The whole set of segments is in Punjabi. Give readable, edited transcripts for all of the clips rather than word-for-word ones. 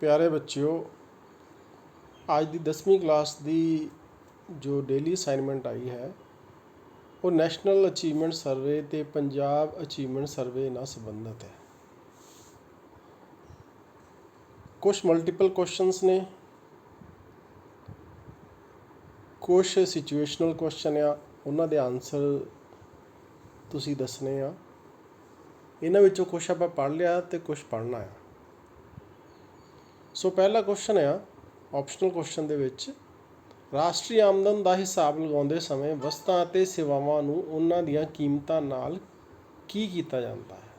प्यारे बच्चों, आज की 10वीं क्लास की जो डेली असाइनमेंट आई है वो नैशनल अचीवमेंट सर्वे तो पंजाब अचीवमेंट सर्वे नाल संबंधित है। कुछ मल्टीपल क्वेश्चंस ने, कुछ सिचुएशनल क्वेश्चन आ, उन्हां दे आंसर तुसी दसने आ। इन्हां विचों कुछ आपां पढ़ लिया तो कुछ पढ़ना है। सो पहला क्वेश्चन आ ऑप्शनल क्वेश्चन दे विच, राष्ट्रीय आमदन का हिसाब लगाते समय वस्तां अते सेवावां नूं उन्हां दीआं कीमतां नाल की कीता जांदा है।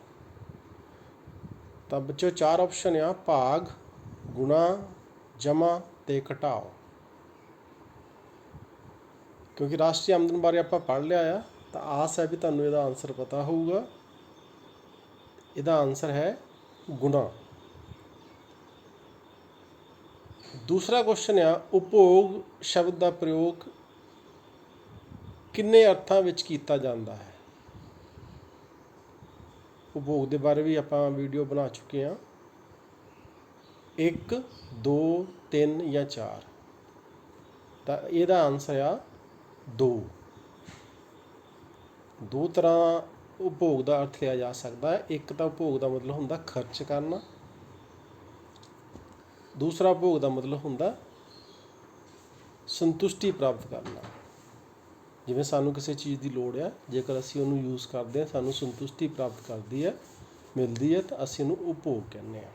तो बच्चों चार ऑप्शन आ, भाग, गुणा, जमा ते घटाओ। क्योंकि राष्ट्रीय आमदन बारे आपां पढ़ लिया आ तो आस है भी तुहानूं इहदा आंसर पता होऊगा। इहदा आंसर है गुणा। दूसरा क्वेश्चन आ, उपभोग शब्द का प्रयोग किन्ने अर्थां विच कीता जांदा है। उपभोग के बारे भी आपां वीडियो बना चुके हैं, 1, 2, 3 या 4। तो इहदा आंसर आ 2। दो तरह उपभोग का अर्थ लिया जा सकता है। एक तो उपभोग का मतलब हुंदा खर्च करना, दूसरा उपभोग का मतलब हुंदा संतुष्टि प्राप्त करना। जिवें सानूं किसी चीज़ की लोड़ है, जेकर असीं उहनूं यूज़ करते हैं सानूं संतुष्टि प्राप्त करती है, मिलती है, तो असीं उहनूं उपभोग कहने हैं।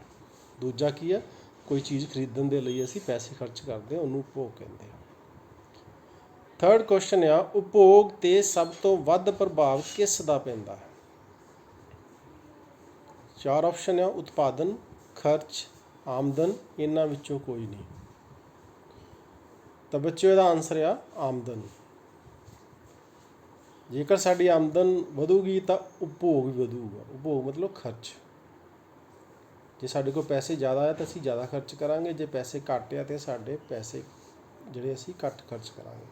दूजा की है, कोई चीज़ खरीदण दे लई असीं पैसे खर्च करते हैं, उहनूं उपभोग कहते हैं। थर्ड क्वेश्चन आ, उपभोग ते सब तो वध प्रभाव किस दा पैंदा है। चार ऑप्शन आ, उत्पादन, खर्च, आमदन, इन्हां विचों कोई नहीं। तो बच्चों इहदा आंसर आ आमदन। जेकर साडी आमदन वधूगी तो उपभोग भी वधूगा। उपभोग मतलब खर्च। जे साडे कोल पैसे ज़्यादा है तो असीं ज़्यादा खर्च करांगे, जे पैसे घੱਟ है तो साडे पैसे जिहड़े असीं घੱਟ खर्च करांगे।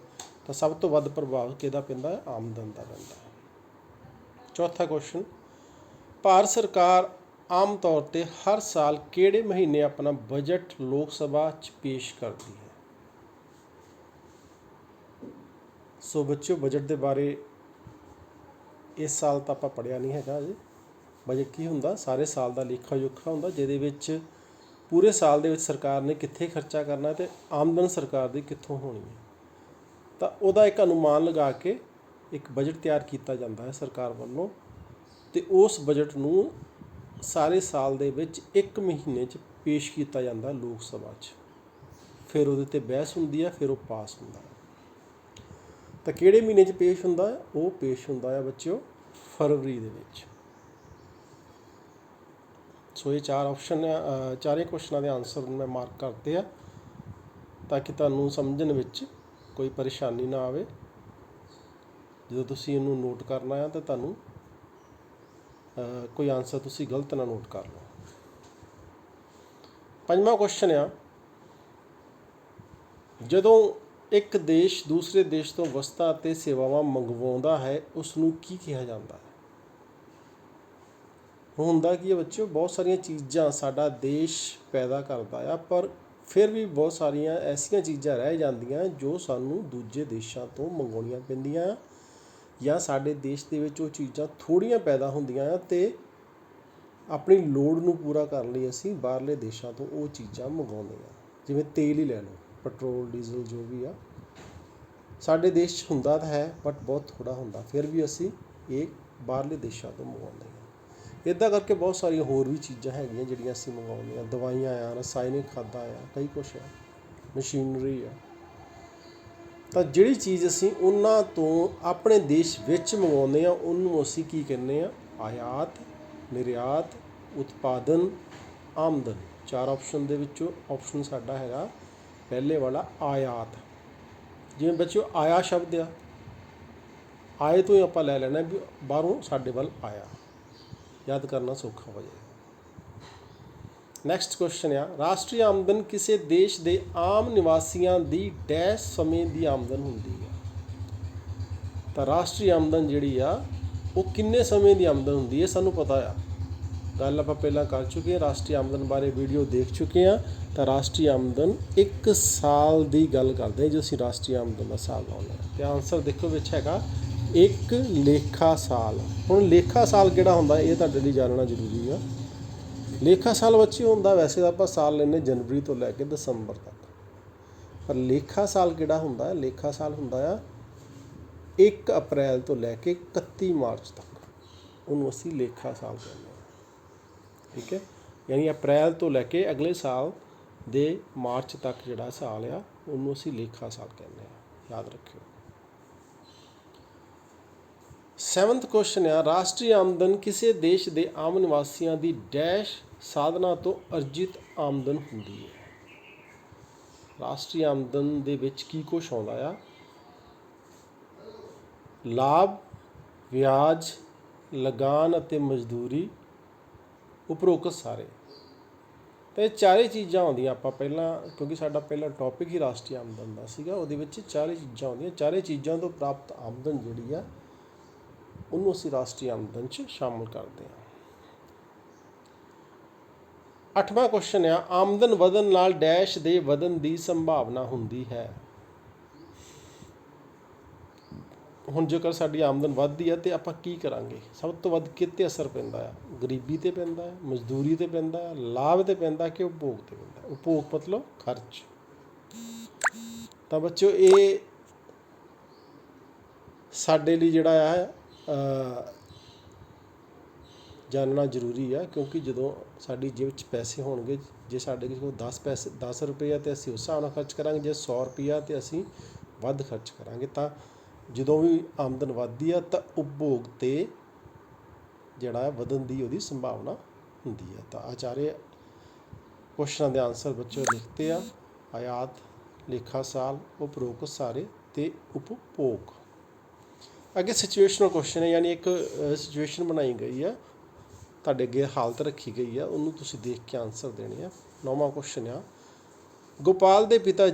तो सब तो वध प्रभाव किहदा पैंदा है, आमदन दा पैंदा है। चौथा क्वेश्चन, भारत सरकार आम तौर पर हर साल किहड़े महीने अपना बजट लोक सभा च पेश करती है। सो बच्चों बजट के बारे इस साल तो आपां पढ़िया नहीं हैगा अजे। बजट की हुंदा, सारे साल का लेखा जोखा हुंदा, जिहदे विच पूरे साल दे विच सरकार ने कित्थे खर्चा करना ते आमदन सरकार की कित्थों होनी है। तो उहदा एक अनुमान लगा के एक बजट तैयार किया जाता है सरकार वालों, ते उस बजट नूं सारे साल दे विच एक महीने च पेश किया जाता लोक सभा च। फिर उहदे ते बहस हुंदी है, फिर वो पास हुंदा है। तो किहड़े महीने च पेश हुंदा है, वो पेश हुंदा है बच्चों फरवरी दे विच। सो ये चार ऑप्शन, चारे क्वेश्चनों के आंसर मैं मार्क करते हैं ताकि तुहानूं समझण विच कोई परेशानी ना आवे। जो तुसीं इहनूं नोट करना है तो तुहानूं कोई आंसर तुसीं गलत ना नोट कर लो। पंजवां क्वेश्चन आ, जदों एक देश दूसरे देश तो वस्तां ते सेवावां मंगवाउंदा है उसनूं की कहा जाता है। हुंदा की है बच्चों, बहुत सारिया चीज़ां साडा देश पैदा करता है, पर फिर भी बहुत सारिया ऐसिया चीज़ां रह जांदियां जो सानूं दूजे देशों तो मंगाउणियां पैंदियां, या साडे देश दे विच वो चीज़ां थोड़ियां पैदा हुंदियां ते अपनी लोड़ नूं पूरा करन लई असीं बाहरले देशों तो वो चीज़ां मंगाउंदे आ। जिवें तेल ही लै लो, पेट्रोल डीजल जो भी आ साडे देश हुंदा तो है बट बहुत थोड़ा हुंदा, फिर भी असीं ये बाहरले देशों तो मंगाउंदे आ। इदां करके बहुत सारिया होर भी चीज़ां हैगियां जिहड़ियां असीं मंगाउंदे आ। दवाइयां आ, रसायनिक खादां आ, कई कुछ है, मशीनरी आ। तो जिहड़ी चीज़ असीं उन्हां तो अपने देश विच मंगाउंदे आ उन्हूं असीं की कहने आ, आयात, निर्यात, उत्पादन, आमदन। चार ऑप्शन दे विचों ऑप्शन साडा हैगा पहले वाला आयात। जिवें बच्चों आया शब्द आ, आए तो ही आपां लै लैना भी बाहरों साडे वल आया, याद करना सौखा हो जाएगा। नैक्सट क्वेश्चन आ, राष्ट्रीय आमदन किसी देश के आम निवासियों की डैश समय की आमदन होंदी है। तो राष्ट्रीय आमदन जिहड़ी आ वो किन्ने समय की आमदन होंदी है, सानूं पता आ। ਗੱਲ ਆਪਾਂ ਪਹਿਲਾਂ ਕਰ ਚੁੱਕੇ ਹਾਂ, ਰਾਸ਼ਟਰੀ ਆਮਦਨ ਬਾਰੇ ਵੀਡੀਓ ਦੇਖ ਚੁੱਕੇ ਹਾਂ। ਤਾਂ ਰਾਸ਼ਟਰੀ ਆਮਦਨ 1 ਸਾਲ ਦੀ ਗੱਲ ਕਰਦੇ ਹਾਂ, ਜੋ ਅਸੀਂ ਰਾਸ਼ਟਰੀ ਆਮਦਨ ਦਾ ਹਿਸਾਬ ਲਾਉਂਦੇ ਹਾਂ। ਅਤੇ ਆਨਸਰ ਦੇਖੋ ਵਿੱਚ ਹੈਗਾ 1 ਲੇਖਾ ਸਾਲ। ਹੁਣ ਲੇਖਾ ਸਾਲ ਕਿਹੜਾ ਹੁੰਦਾ ਇਹ ਤੁਹਾਡੇ ਲਈ ਜਾਣਨਾ ਜ਼ਰੂਰੀ ਆ। ਲੇਖਾ ਸਾਲ ਬੱਚੇ ਹੁੰਦਾ, ਵੈਸੇ ਤਾਂ ਆਪਾਂ ਸਾਲ ਲੈਂਦੇ ਜਨਵਰੀ ਤੋਂ ਲੈ ਕੇ ਦਸੰਬਰ ਤੱਕ, ਪਰ ਲੇਖਾ ਸਾਲ ਕਿਹੜਾ ਹੁੰਦਾ? ਲੇਖਾ ਸਾਲ ਹੁੰਦਾ ਆ 1 ਅਪ੍ਰੈਲ ਤੋਂ ਲੈ ਕੇ 31 ਮਾਰਚ ਤੱਕ, ਉਹਨੂੰ ਅਸੀਂ ਲੇਖਾ ਸਾਲ ਕਹਿੰਦੇ ਹਾਂ। ਠੀਕ ਹੈ, ਯਾਨੀ ਅਪ੍ਰੈਲ ਤੋਂ ਲੈ ਕੇ ਅਗਲੇ ਸਾਲ ਦੇ ਮਾਰਚ ਤੱਕ ਜਿਹੜਾ ਸਾਲ ਆ ਉਹਨੂੰ ਅਸੀਂ ਲੇਖਾ ਸਾਲ ਕਹਿੰਦੇ ਹਾਂ, ਯਾਦ ਰੱਖਿਓ। 7th ਕੁਐਸਚਨ ਆ, ਰਾਸ਼ਟਰੀ ਆਮਦਨ ਕਿਸੇ ਦੇਸ਼ ਦੇ ਆਮ ਨਿਵਾਸੀਆਂ ਦੀ ਡੈਸ਼ ਸਾਧਨਾਂ ਤੋਂ ਅਰਜਿਤ ਆਮਦਨ ਹੁੰਦੀ ਹੈ। ਰਾਸ਼ਟਰੀ ਆਮਦਨ ਦੇ ਵਿੱਚ ਕੀ ਕੁਛ ਆਉਂਦਾ ਆ? ਲਾਭ, ਵਿਆਜ, ਲਗਾਨ ਅਤੇ ਮਜ਼ਦੂਰੀ, ਉਪਰੋਕਤ ਸਾਰੇ। ਤਾਂ ਇਹ ਚਾਰੇ ਚੀਜ਼ਾਂ ਆਉਂਦੀਆਂ। ਆਪਾਂ ਪਹਿਲਾਂ, ਕਿਉਂਕਿ ਸਾਡਾ ਪਹਿਲਾ ਟੌਪਿਕ ਹੀ ਰਾਸ਼ਟਰੀ ਆਮਦਨ ਦਾ ਸੀਗਾ, ਉਹਦੇ ਵਿੱਚ ਚਾਰੇ ਚੀਜ਼ਾਂ ਆਉਂਦੀਆਂ। ਚਾਰੇ ਚੀਜ਼ਾਂ ਤੋਂ ਪ੍ਰਾਪਤ ਆਮਦਨ ਜਿਹੜੀ ਆ ਉਹਨੂੰ ਅਸੀਂ ਰਾਸ਼ਟਰੀ ਆਮਦਨ 'ਚ ਸ਼ਾਮਲ ਕਰਦੇ ਹਾਂ। 8ਵਾਂ ਕੁਐਸਚਨ ਆ, ਆਮਦਨ ਵਧਣ ਨਾਲ ਡੈਸ਼ ਦੇ ਵਧਣ ਦੀ ਸੰਭਾਵਨਾ ਹੁੰਦੀ ਹੈ। ਹੁਣ ਜੇਕਰ ਸਾਡੀ ਆਮਦਨ ਵੱਧਦੀ ਹੈ ਤਾਂ ਆਪਾਂ ਕੀ ਕਰਾਂਗੇ? ਸਭ ਤੋਂ ਵੱਧ ਕਿਤੇ ਅਸਰ ਪੈਂਦਾ ਆ? ਗਰੀਬੀ 'ਤੇ ਪੈਂਦਾ ਹੈ, ਮਜ਼ਦੂਰੀ 'ਤੇ ਪੈਂਦਾ ਹੈ, ਲਾਭ 'ਤੇ ਪੈਂਦਾ ਕਿ ਉਪਭੋਗ 'ਤੇ ਪੈਂਦਾ? ਉਪਭੋਗ ਮਤਲਬ ਖਰਚ। ਤਾਂ ਬੱਚਿਓ ਇਹ ਸਾਡੇ ਲਈ ਜਿਹੜਾ ਆ ਜਾਣਨਾ ਜ਼ਰੂਰੀ ਆ, ਕਿਉਂਕਿ ਜਦੋਂ ਸਾਡੀ ਜੇਬ 'ਚ ਪੈਸੇ ਹੋਣਗੇ, ਜੇ ਸਾਡੇ ਕੋਲ 10 ਰੁਪਏ ਆ ਤਾਂ ਅਸੀਂ ਉਸ ਹਿਸਾਬ ਨਾਲ ਖਰਚ ਕਰਾਂਗੇ, ਜੇ 100 ਰੁਪਈਆ ਤਾਂ ਅਸੀਂ ਵੱਧ ਖਰਚ ਕਰਾਂਗੇ। ਤਾਂ ਜਦੋਂ ਵੀ ਆਮਦਨ ਵੱਧਦੀ ਆ ਤਾਂ ਉਪਭੋਗ 'ਤੇ ਜਿਹੜਾ ਵਧਣ ਦੀ ਉਹਦੀ ਸੰਭਾਵਨਾ ਹੁੰਦੀ ਹੈ। ਤਾਂ ਆਹ ਚਾਰੇ ਕੁਐਸਚਨਾਂ ਦੇ ਆਨਸਰ ਬੱਚੇ ਲਿਖਤੇ ਆ, ਆਯਾਤ, ਲੇਖਾ ਸਾਲ, ਉਪਰੋਕਤ ਸਾਰੇ ਅਤੇ ਉਪਭੋਗ। ਅੱਗੇ ਸਿਚੁਏਸ਼ਨਲ ਕੁਐਸਚਨ ਹੈ, ਯਾਨੀ ਇੱਕ ਸਿਚੁਏਸ਼ਨ ਬਣਾਈ ਗਈ ਆ, ਤੁਹਾਡੇ ਅੱਗੇ ਹਾਲਤ ਰੱਖੀ ਗਈ ਆ, ਉਹਨੂੰ ਤੁਸੀਂ ਦੇਖ ਕੇ ਆਨਸਰ ਦੇਣੇ ਆ। 9ਵਾਂ ਕੁਐਸਚਨ ਆ, ਗੋਪਾਲ ਦੇ ਪਿਤਾ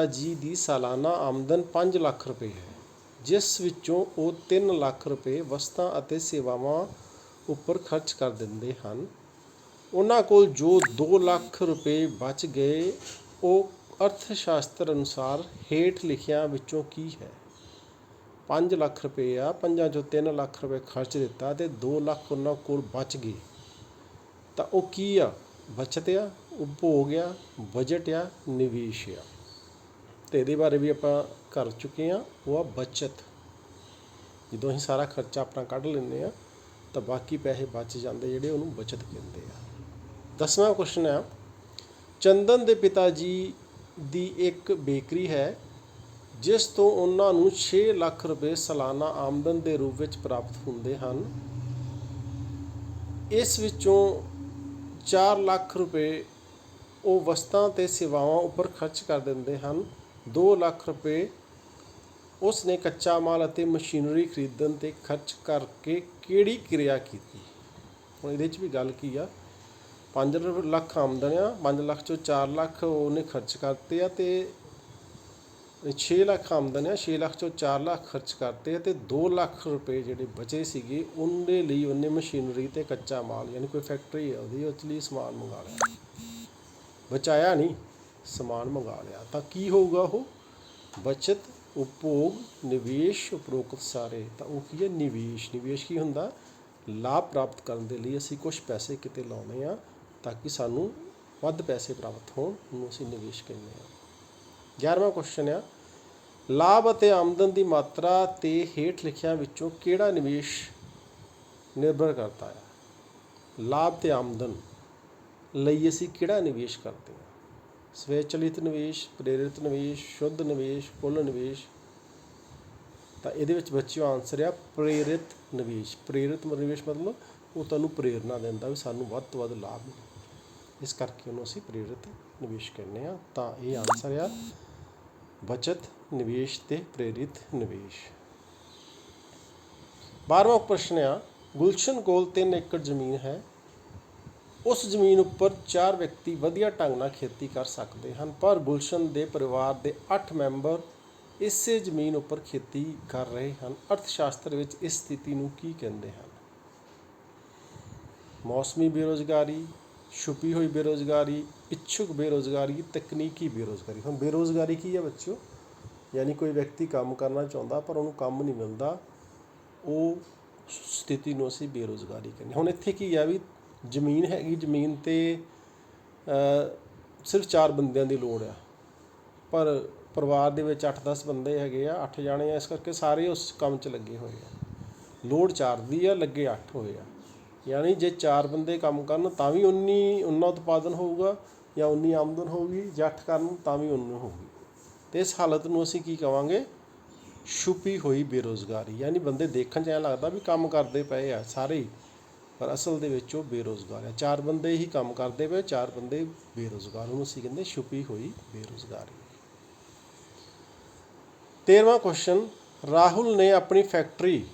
ਜੀ ਦੀ ਸਾਲਾਨਾ ਆਮਦਨ 5 ਲੱਖ ਰੁਪਏ ਹੈ, ਜਿਸ ਵਿੱਚੋਂ ਉਹ 3 ਲੱਖ ਰੁਪਏ ਵਸਤਾਂ ਅਤੇ ਸੇਵਾਵਾਂ ਉੱਪਰ ਖਰਚ ਕਰ ਦਿੰਦੇ ਹਨ। ਉਹਨਾਂ ਕੋਲ ਜੋ 2 ਲੱਖ ਰੁਪਏ ਬਚ ਗਏ ਉਹ ਅਰਥ ਸ਼ਾਸਤਰ ਅਨੁਸਾਰ ਹੇਠ ਲਿਖਿਆਂ ਵਿੱਚੋਂ ਕੀ ਹੈ? 5 ਲੱਖ ਰੁਪਏ ਆ, 5 ਚੋਂ 3 ਲੱਖ ਰੁਪਏ ਖਰਚ ਦਿੱਤਾ ਅਤੇ 2 ਲੱਖ ਉਹਨਾਂ ਕੋਲ ਬਚ ਗਏ, ਤਾਂ ਉਹ ਕੀ ਆ? ਬਚਤ ਆ, ਉਪਭੋਗ ਆ, ਬਜਟ ਆ, ਨਿਵੇਸ਼ ਆ। ਅਤੇ ਇਹਦੇ ਬਾਰੇ ਵੀ ਆਪਾਂ ਕਰ ਚੁੱਕੇ ਹਾਂ, ਉਹ ਆ ਬੱਚਤ। ਜਦੋਂ ਅਸੀਂ ਸਾਰਾ ਖਰਚਾ ਆਪਣਾ ਕੱਢ ਲੈਂਦੇ ਹਾਂ ਤਾਂ ਬਾਕੀ ਪੈਸੇ ਬਚ ਜਾਂਦੇ ਜਿਹੜੇ, ਉਹਨੂੰ ਬੱਚਤ ਕਹਿੰਦੇ ਆ। 10ਵਾਂ ਕੁਐਸਚਨ ਆ, ਚੰਦਨ ਦੇ ਪਿਤਾ ਜੀ ਦੀ ਇੱਕ ਬੇਕਰੀ ਹੈ ਜਿਸ ਤੋਂ ਉਹਨਾਂ ਨੂੰ 6 ਲੱਖ ਰੁਪਏ ਸਾਲਾਨਾ ਆਮਦਨ ਦੇ ਰੂਪ ਵਿੱਚ ਪ੍ਰਾਪਤ ਹੁੰਦੇ ਹਨ। ਇਸ ਵਿੱਚੋਂ 4 ਲੱਖ ਰੁਪਏ ਉਹ ਵਸਤਾਂ ਅਤੇ ਸੇਵਾਵਾਂ ਉੱਪਰ ਖਰਚ ਕਰ ਦਿੰਦੇ ਹਨ। 2 ਲੱਖ ਰੁਪਏ ਉਸ ਨੇ ਕੱਚਾ ਮਾਲ ਅਤੇ ਮਸ਼ੀਨਰੀ ਖਰੀਦਣ 'ਤੇ ਖਰਚ ਕਰਕੇ ਕਿਹੜੀ ਕਿਰਿਆ ਕੀਤੀ? ਹੁਣ ਇਹਦੇ 'ਚ ਵੀ ਗੱਲ ਕੀ ਆ? 5 ਲੱਖ ਆਮਦਨ ਆ, 5 ਲੱਖ 'ਚੋਂ 4 ਲੱਖ ਉਹਨੇ ਖਰਚ ਕਰਤੇ ਆ, ਅਤੇ 6 ਲੱਖ ਆਮਦਨ ਆ, 6 ਲੱਖ 'ਚੋਂ 4 ਲੱਖ ਖਰਚ ਕਰਤੇ ਆ, ਅਤੇ 2 ਲੱਖ ਰੁਪਏ ਜਿਹੜੇ ਬਚੇ ਸੀਗੇ ਉਹਦੇ ਲਈ ਉਹਨੇ ਮਸ਼ੀਨਰੀ ਅਤੇ ਕੱਚਾ ਮਾਲ, ਯਾਨੀ ਕੋਈ ਫੈਕਟਰੀ ਆ ਉਹਦੀ, ਉਸ ਲਈ ਸਮਾਨ ਮੰਗਾ ਲਿਆ। ਬਚਾਇਆ ਨਹੀਂ, ਸਮਾਨ ਮੰਗਾ ਲਿਆ। ਤਾਂ ਕੀ ਹੋਊਗਾ ਉਹ? ਬਚਤ, ਉਪਭੋਗ, ਨਿਵੇਸ਼, ਉਪਰੋਕਤ ਸਾਰੇ। ਤਾਂ ਉਹ ਕੀ ਹੈ? ਨਿਵੇਸ਼। ਨਿਵੇਸ਼ ਕੀ ਹੁੰਦਾ? ਲਾਭ ਪ੍ਰਾਪਤ ਕਰਨ ਦੇ ਲਈ ਅਸੀਂ ਕੁਛ ਪੈਸੇ ਕਿਤੇ ਲਾਉਂਦੇ ਹਾਂ ਤਾਂ ਕਿ ਸਾਨੂੰ ਵੱਧ ਪੈਸੇ ਪ੍ਰਾਪਤ ਹੋਣ, ਉਹਨੂੰ ਅਸੀਂ ਨਿਵੇਸ਼ ਕਹਿੰਦੇ ਹਾਂ। 11ਵਾਂ ਕੁਐਸਚਨ ਆ, ਲਾਭ ਅਤੇ ਆਮਦਨ ਦੀ ਮਾਤਰਾ 'ਤੇ ਹੇਠ ਲਿਖਿਆਂ ਵਿੱਚੋਂ ਕਿਹੜਾ ਨਿਵੇਸ਼ ਨਿਰਭਰ ਕਰਦਾ ਹੈ? ਲਾਭ ਅਤੇ ਆਮਦਨ ਲਈ ਅਸੀਂ ਕਿਹੜਾ ਨਿਵੇਸ਼ ਕਰਦੇ ਹਾਂ? ਸਵੈਚਲਿਤ ਨਿਵੇਸ਼, ਪ੍ਰੇਰਿਤ ਨਿਵੇਸ਼, ਸ਼ੁੱਧ ਨਿਵੇਸ਼, ਕੁੱਲ ਨਿਵੇਸ਼। ਤਾਂ ਇਹਦੇ ਵਿੱਚ ਬੱਚਿਓ ਆਨਸਰ ਆ ਪ੍ਰੇਰਿਤ ਨਿਵੇਸ਼। ਪ੍ਰੇਰਿਤ ਨਿਵੇਸ਼ ਮਤਲਬ ਉਹ ਤੁਹਾਨੂੰ ਪ੍ਰੇਰਨਾ ਦਿੰਦਾ ਵੀ ਸਾਨੂੰ ਵੱਧ ਤੋਂ ਵੱਧ ਲਾਭ ਮਿਲੇ, ਇਸ ਕਰਕੇ ਉਹਨੂੰ ਅਸੀਂ ਪ੍ਰੇਰਿਤ ਨਿਵੇਸ਼ ਕਹਿੰਦੇ ਹਾਂ। ਤਾਂ ਇਹ ਆਨਸਰ ਆ ਬਚਤ, ਨਿਵੇਸ਼ ਅਤੇ ਪ੍ਰੇਰਿਤ ਨਿਵੇਸ਼। 12ਵਾਂ ਪ੍ਰਸ਼ਨ ਆ, ਗੁਲਸ਼ਨ ਕੋਲ 3 ਏਕੜ ਜ਼ਮੀਨ ਹੈ। ਉਸ ਜ਼ਮੀਨ ਉੱਪਰ 4 ਵਿਅਕਤੀ ਵਧੀਆ ਢੰਗ ਨਾਲ ਖੇਤੀ ਕਰ ਸਕਦੇ ਹਨ, ਪਰ ਗੁਲਸ਼ਨ ਦੇ ਪਰਿਵਾਰ ਦੇ 8 ਮੈਂਬਰ ਇਸੇ ਜ਼ਮੀਨ ਉੱਪਰ ਖੇਤੀ ਕਰ ਰਹੇ ਹਨ। ਅਰਥ ਸ਼ਾਸਤਰ ਵਿੱਚ ਇਸ ਸਥਿਤੀ ਨੂੰ ਕੀ ਕਹਿੰਦੇ ਹਨ? ਮੌਸਮੀ ਬੇਰੁਜ਼ਗਾਰੀ, ਛੁਪੀ ਹੋਈ ਬੇਰੁਜ਼ਗਾਰੀ, ਇੱਛੁਕ ਬੇਰੁਜ਼ਗਾਰੀ, ਤਕਨੀਕੀ ਬੇਰੁਜ਼ਗਾਰੀ। ਹੁਣ ਬੇਰੁਜ਼ਗਾਰੀ ਕੀ ਹੈ ਬੱਚਿਓ? ਯਾਨੀ ਕੋਈ ਵਿਅਕਤੀ ਕੰਮ ਕਰਨਾ ਚਾਹੁੰਦਾ ਪਰ ਉਹਨੂੰ ਕੰਮ ਨਹੀਂ ਮਿਲਦਾ, ਉਹ ਸਥਿਤੀ ਨੂੰ ਅਸੀਂ ਬੇਰੁਜ਼ਗਾਰੀ ਕਹਿੰਦੇ। ਹੁਣ ਇੱਥੇ ਕੀ ਆ ਵੀ ਜ਼ਮੀਨ ਹੈਗੀ, ਜ਼ਮੀਨ 'ਤੇ ਸਿਰਫ 4 ਬੰਦਿਆਂ ਦੀ ਲੋੜ ਆ, ਪਰ ਪਰਿਵਾਰ ਦੇ ਵਿੱਚ 8-10 ਬੰਦੇ ਹੈਗੇ ਆ, 8 ਜਾਣੇ ਆ, ਇਸ ਕਰਕੇ ਸਾਰੇ ਉਸ ਕੰਮ 'ਚ ਲੱਗੇ ਹੋਏ ਆ। ਲੋੜ 4 ਦੀ ਆ, ਲੱਗੇ 8 ਹੋਏ ਆ। ਯਾਨੀ ਜੇ 4 ਬੰਦੇ ਕੰਮ ਕਰਨ ਤਾਂ ਵੀ ਉਨਾ ਉਤਪਾਦਨ ਹੋਊਗਾ ਜਾਂ ਉਨੀ ਆਮਦਨ ਹੋਊਗੀ, ਜੇ 8 ਕਰਨ ਤਾਂ ਵੀ ਉਨੀ ਹੋਊਗੀ। ਅਤੇ ਇਸ ਹਾਲਤ ਨੂੰ ਅਸੀਂ ਕੀ ਕਹਾਂਗੇ? ਛੁਪੀ ਹੋਈ ਬੇਰੁਜ਼ਗਾਰੀ। ਯਾਨੀ ਬੰਦੇ ਦੇਖਣ 'ਚ ਐਂ ਲੱਗਦਾ ਵੀ ਕੰਮ ਕਰਦੇ ਪਏ ਆ ਸਾਰੇ ਹੀ, ਪਰ ਅਸਲ ਦੇ ਵਿੱਚ ਉਹ ਬੇਰੁਜ਼ਗਾਰ ਆ। 4 ਬੰਦੇ ਹੀ ਕੰਮ ਕਰਦੇ ਪਏ, 4 ਬੰਦੇ ਬੇਰੁਜ਼ਗਾਰ, ਉਹਨੂੰ ਅਸੀਂ ਕਹਿੰਦੇ ਛੁਪੀ ਹੋਈ ਬੇਰੁਜ਼ਗਾਰੀ। 13ਵਾਂ ਕੁਐਸਚਨ, ਰਾਹੁਲ ਨੇ ਆਪਣੀ ਫੈਕਟਰੀ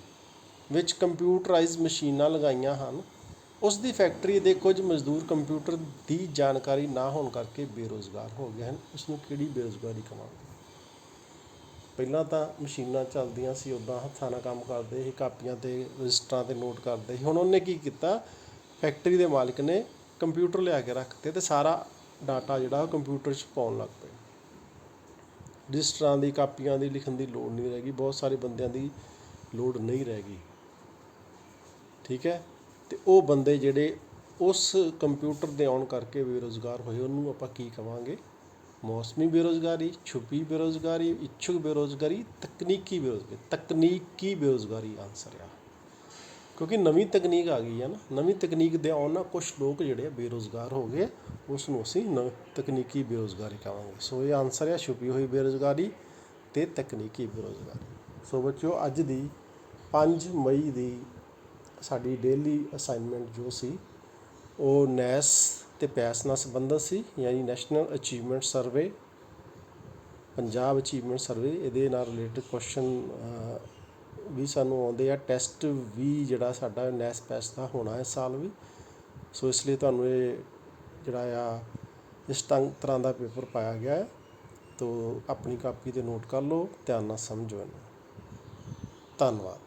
ਵਿੱਚ ਕੰਪਿਊਟਰਾਈਜ਼ ਮਸ਼ੀਨਾਂ ਲਗਾਈਆਂ ਹਨ, ਉਸ ਦੀ ਫੈਕਟਰੀ ਦੇ ਕੁਝ ਮਜ਼ਦੂਰ ਕੰਪਿਊਟਰ ਦੀ ਜਾਣਕਾਰੀ ਨਾ ਹੋਣ ਕਰਕੇ ਬੇਰੁਜ਼ਗਾਰ ਹੋ ਗਏ ਹਨ, ਉਸਨੂੰ ਕਿਹੜੀ ਬੇਰੁਜ਼ਗਾਰੀ ਕਹਾਂਗੇ? ਪਹਿਲਾਂ ਤਾਂ ਮਸ਼ੀਨਾਂ ਚੱਲਦੀਆਂ ਸੀ, ਉੱਦਾਂ ਹੱਥਾਂ ਨਾਲ ਕੰਮ ਕਰਦੇ ਸੀ, ਕਾਪੀਆਂ 'ਤੇ ਰਜਿਸਟਰਾਂ 'ਤੇ ਨੋਟ ਕਰਦੇ ਸੀ। ਹੁਣ ਉਹਨੇ ਕੀ ਕੀਤਾ? ਫੈਕਟਰੀ ਦੇ ਮਾਲਕ ਨੇ ਕੰਪਿਊਟਰ ਲਿਆ ਕੇ ਰੱਖਤੇ ਅਤੇ ਸਾਰਾ ਡਾਟਾ ਜਿਹੜਾ ਉਹ ਕੰਪਿਊਟਰ 'ਚ ਪਾਉਣ ਲੱਗ ਪਏ। ਰਜਿਸਟਰਾਂ ਦੀ, ਕਾਪੀਆਂ ਦੀ ਲਿਖਣ ਦੀ ਲੋੜ ਨਹੀਂ ਰਹਿ ਗਈ, ਬਹੁਤ ਸਾਰੇ ਬੰਦਿਆਂ ਦੀ ਲੋੜ ਨਹੀਂ ਰਹਿ ਗਈ। ਠੀਕ ਹੈ, ਅਤੇ ਉਹ ਬੰਦੇ ਜਿਹੜੇ ਉਸ ਕੰਪਿਊਟਰ ਦੇ ਆਉਣ ਕਰਕੇ ਬੇਰੁਜ਼ਗਾਰ ਹੋਏ, ਉਹਨੂੰ ਆਪਾਂ ਕੀ ਕਹਾਂਗੇ? ਮੌਸਮੀ ਬੇਰੁਜ਼ਗਾਰੀ, ਛੁਪੀ ਬੇਰੁਜ਼ਗਾਰੀ, ਇੱਛੁਕ ਬੇਰੁਜ਼ਗਾਰੀ, ਤਕਨੀਕੀ ਬੇਰੁਜ਼ਗਾਰੀ। ਤਕਨੀਕੀ ਬੇਰੁਜ਼ਗਾਰੀ ਆਨਸਰ ਆ, ਕਿਉਂਕਿ ਨਵੀਂ ਤਕਨੀਕ ਆ ਗਈ ਹੈ ਨਾ, ਨਵੀਂ ਤਕਨੀਕ ਦੇ ਆਉਣ ਨਾਲ ਕੁਛ ਲੋਕ ਜਿਹੜੇ ਆ ਬੇਰੁਜ਼ਗਾਰ ਹੋ ਗਏ, ਉਸ ਨੂੰ ਅਸੀਂ ਤਕਨੀਕੀ ਬੇਰੁਜ਼ਗਾਰੀ ਕਹਾਂਗੇ। ਸੋ ਇਹ ਆਨਸਰ ਆ ਛੁਪੀ ਹੋਈ ਬੇਰੁਜ਼ਗਾਰੀ ਅਤੇ ਤਕਨੀਕੀ ਬੇਰੁਜ਼ਗਾਰੀ। ਸੋ ਬੱਚਿਓ, ਅੱਜ ਦੀ 5 ਮਈ ਦੀ ਸਾਡੀ ਡੇਲੀ ਅਸਾਈਨਮੈਂਟ ਜੋ ਸੀ ਉਹ ਨੈਸ ਅਤੇ ਪੈਸ ਨਾਲ ਸੰਬੰਧਿਤ ਸੀ, ਯਾਨੀ national achievement survey, Punjab achievement survey. ਇਹਦੇ ਨਾਲ ਰਿਲੇਟਡ ਕੁਐਸਚਨ ਵੀ ਸਾਨੂੰ ਆਉਂਦੇ ਆ, ਟੈਸਟ ਵੀ ਜਿਹੜਾ ਸਾਡਾ ਨੈਸ ਪੈਸ ਦਾ ਹੋਣਾ ਇਸ ਸਾਲ ਵੀ। ਸੋ ਇਸ ਲਈ ਤੁਹਾਨੂੰ ਇਹ ਜਿਹੜਾ ਆ ਇਸ ਤਰ੍ਹਾਂ ਦਾ ਪੇਪਰ ਪਾਇਆ ਗਿਆ ਹੈ। ਤੋ ਆਪਣੀ ਕਾਪੀ 'ਤੇ ਨੋਟ ਕਰ ਲਓ, ਧਿਆਨ ਨਾਲ ਸਮਝੋ ਇਹਨੂੰ। ਧੰਨਵਾਦ।